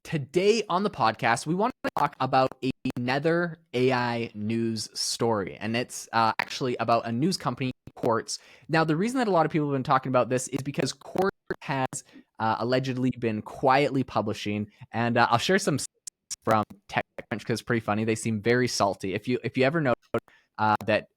Today on the podcast, we want to talk about another AI news story, and it's actually about a news company, Quartz. Now, the reason that a lot of people have been talking about this is because Quartz has allegedly been quietly publishing, and I'll share some from TechCrunch because it's pretty funny. They seem very salty. If you ever know that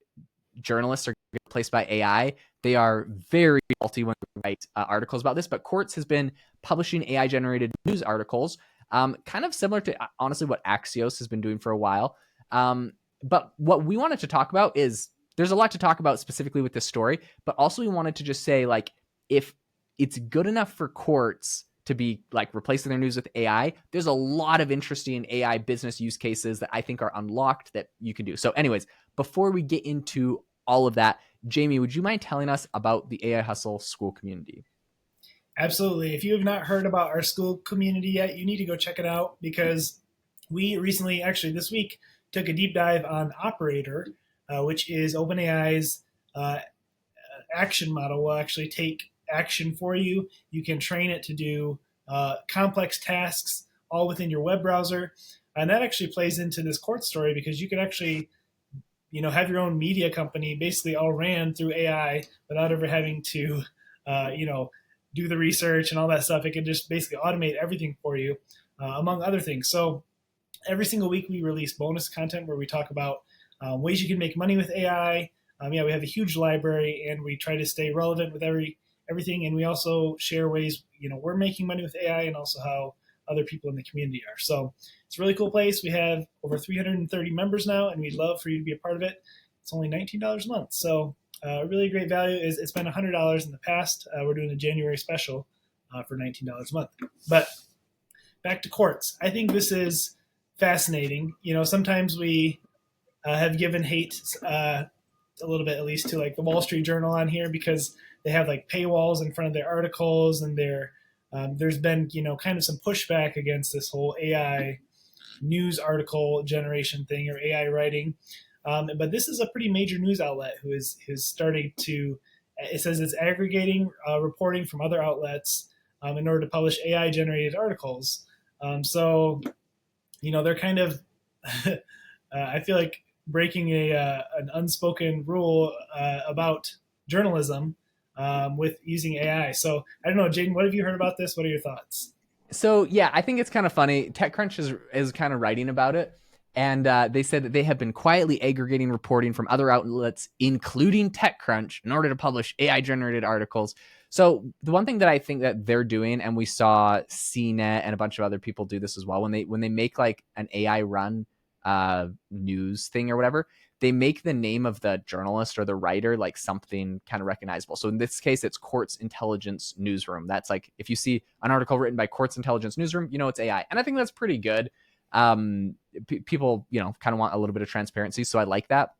journalists are replaced by AI, they are very salty when they write articles about this. But Quartz has been publishing AI generated news articles, kind of similar to honestly what Axios has been doing for a while. But what we wanted to talk about is there's a lot to talk about specifically with this story, but also we wanted to just say, like, if it's good enough for Quartz to be like replacing their news with AI, there's a lot of interesting AI business use cases that I think are unlocked that you can do. So anyways, before we get into all of that, Jamie, would you mind telling us about the AI Hustle school community? Absolutely. If you have not heard about our school community yet, you need to go check it out because we recently, actually this week, took a deep dive on Operator, which is OpenAI's action model. Will actually take action for you. You can train it to do complex tasks all within your web browser. And that actually plays into this Quartz story because you could actually have your own media company basically all ran through AI without ever having to, do the research and all that stuff. It can just basically automate everything for you, among other things. So every single week we release bonus content where we talk about ways you can make money with AI. We have a huge library and we try to stay relevant with everything. And we also share ways, we're making money with AI and also how other people in the community are. So it's a really cool place. We have over 330 members now, and we'd love for you to be a part of it. It's only $19 a month. So really great value. It's been $100 in the past. We're doing a January special for $19 a month. But back to Quartz. I think this is fascinating. Sometimes we have given hate a little bit, at least, to like the Wall Street Journal on here because they have like paywalls in front of their articles, and there's been kind of some pushback against this whole AI news article generation thing or AI writing. But this is a pretty major news outlet who is starting to. It says it's aggregating reporting from other outlets in order to publish AI generated articles. So they're kind of I feel like breaking an unspoken rule about journalism with using AI. So I don't know, Jaden, what have you heard about this? What are your thoughts? So yeah, I think it's kind of funny. TechCrunch is kind of writing about it, and they said that they have been quietly aggregating reporting from other outlets, including TechCrunch, in order to publish AI generated articles. So the one thing that I think that they're doing, and we saw CNET and a bunch of other people do this as well, when they make like an AI run news thing or whatever, they make the name of the journalist or the writer like something kind of recognizable. So in this case, it's Quartz Intelligence Newsroom. That's like, if you see an article written by Quartz Intelligence Newsroom, it's AI. And I think that's pretty good. People, kind of want a little bit of transparency. So I like that.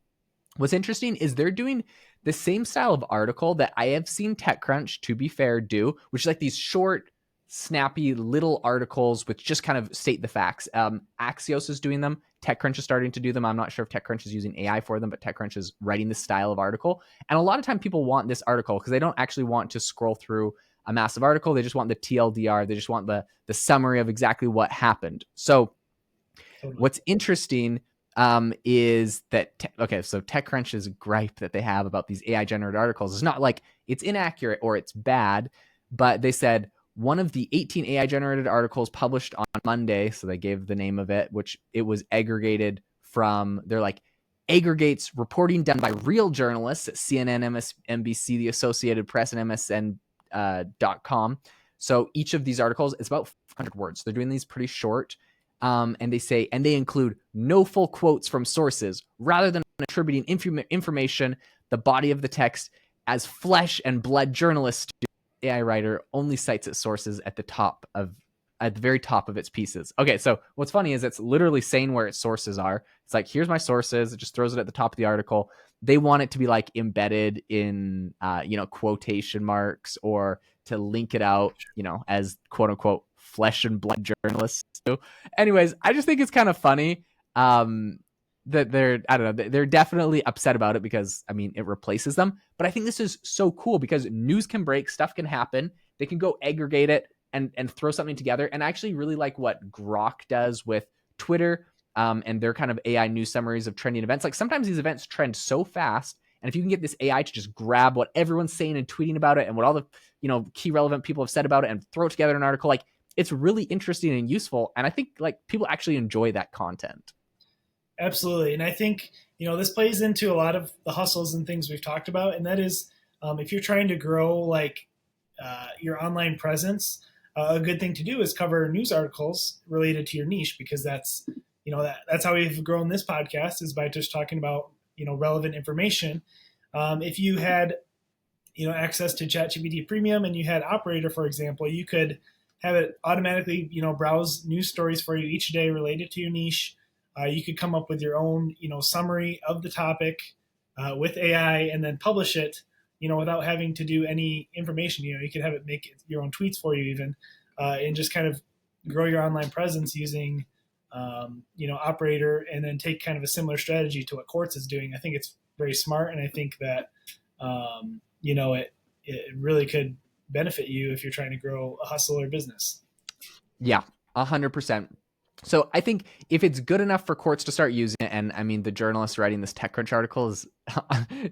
What's interesting is they're doing the same style of article that I have seen TechCrunch, to be fair, do, which is like these short, snappy little articles which just kind of state the facts. Axios is doing them. TechCrunch is starting to do them. I'm not sure if TechCrunch is using AI for them, but TechCrunch is writing this style of article. And a lot of time people want this article because they don't actually want to scroll through a massive article. They just want the TLDR. They just want the summary of exactly what happened. So what's interesting is that, so TechCrunch's gripe that they have about these AI generated articles is not like it's inaccurate or it's bad, but they said, one of the 18 AI generated articles published on Monday, so they gave the name of it, which it was aggregated from, they're like, aggregates reporting done by real journalists at CNN, MSNBC, the Associated Press, and MSN.com. So each of these articles, it's about 500 words. They're doing these pretty short. And they include no full quotes from sources, rather than attributing information, the body of the text, as flesh and blood journalists do. AI writer only cites its sources at the very top of its pieces. Okay, so what's funny is it's literally saying where its sources are. It's like, here's my sources. It just throws it at the top of the article. They want it to be like embedded in, quotation marks, or to link it out, as quote unquote flesh and blood journalists do. Anyways, I just think it's kind of funny. That they're definitely upset about it because, it replaces them. But I think this is so cool because news can break, stuff can happen. They can go aggregate it, and throw something together. And I actually really like what Grok does with Twitter, and their kind of AI news summaries of trending events. Like sometimes these events trend so fast, and if you can get this AI to just grab what everyone's saying and tweeting about it and what all the key relevant people have said about it and throw it together in an article, like it's really interesting and useful. And I think like people actually enjoy that content. Absolutely. And I think, this plays into a lot of the hustles and things we've talked about. And that is, if you're trying to grow like your online presence, a good thing to do is cover news articles related to your niche, because that's how we've grown this podcast, is by just talking about, relevant information. If you had, access to ChatGPT Premium and you had Operator, for example, you could have it automatically, browse news stories for you each day related to your niche. You could come up with your own, summary of the topic with AI and then publish it, without having to do any information. You could have it make your own tweets for you even, and just kind of grow your online presence using, Operator, and then take kind of a similar strategy to what Quartz is doing. I think it's very smart, and I think that, it really could benefit you if you're trying to grow a hustle or business. Yeah, 100%. So I think if it's good enough for Quartz to start using it, and I mean, the journalist writing this TechCrunch article is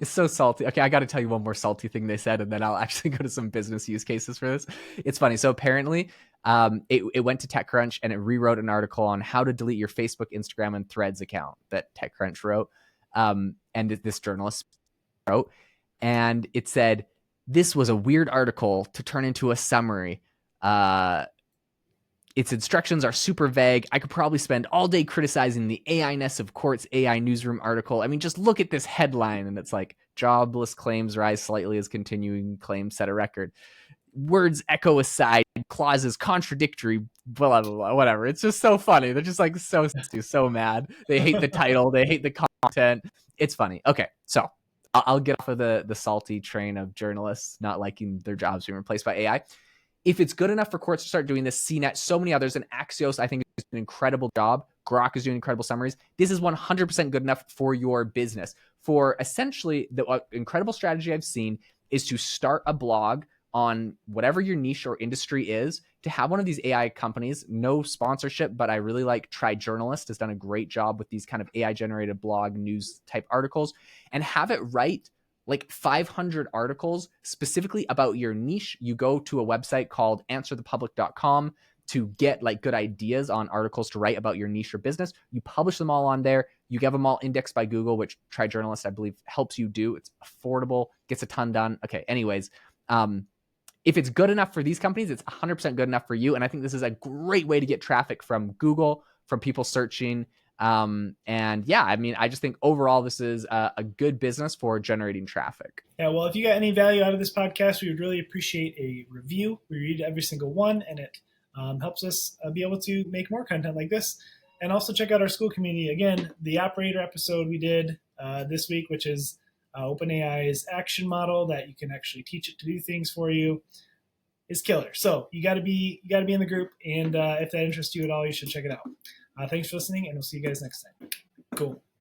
so salty. Okay, I got to tell you one more salty thing they said, and then I'll actually go to some business use cases for this. It's funny. So apparently, it went to TechCrunch and it rewrote an article on how to delete your Facebook, Instagram, and Threads account that TechCrunch wrote, and this journalist wrote, and it said, "This was a weird article to turn into a summary. Its instructions are super vague. I could probably spend all day criticizing the AI-ness of Quartz AI newsroom article. I mean, just look at this headline." And it's like, jobless claims rise slightly as continuing claims set a record. Words echo aside, clauses contradictory, blah, blah, blah, whatever. It's just so funny. They're just like so mad. They hate the title. They hate the content. It's funny. Okay, so I'll get off of the salty train of journalists not liking their jobs being replaced by AI. If it's good enough for Quartz to start doing this, CNET, so many others, and Axios, I think, is an incredible job. Grok is doing incredible summaries. This is 100% good enough for your business. For essentially, the incredible strategy I've seen is to start a blog on whatever your niche or industry is, to have one of these AI companies, no sponsorship, but I really like Try Journalist has done a great job with these kind of AI generated blog news type articles, and have it write like 500 articles specifically about your niche. You go to a website called answerthepublic.com to get like good ideas on articles to write about your niche or business. You publish them all on there. You get them all indexed by Google, which Try Journalist, I believe, helps you do. It's affordable, gets a ton done. Okay, anyways, if it's good enough for these companies, it's 100% good enough for you. And I think this is a great way to get traffic from Google, from people searching. And yeah, I mean, I just think overall this is a good business for generating traffic. Yeah, well, if you got any value out of this podcast, we would really appreciate a review. We read every single one, and it helps us be able to make more content like this. And also check out our school community. Again, the Operator episode we did this week, which is OpenAI's action model that you can actually teach it to do things for you, is killer. So you got to be in the group, and if that interests you at all, you should check it out. Thanks for listening, and we'll see you guys next time. Cool.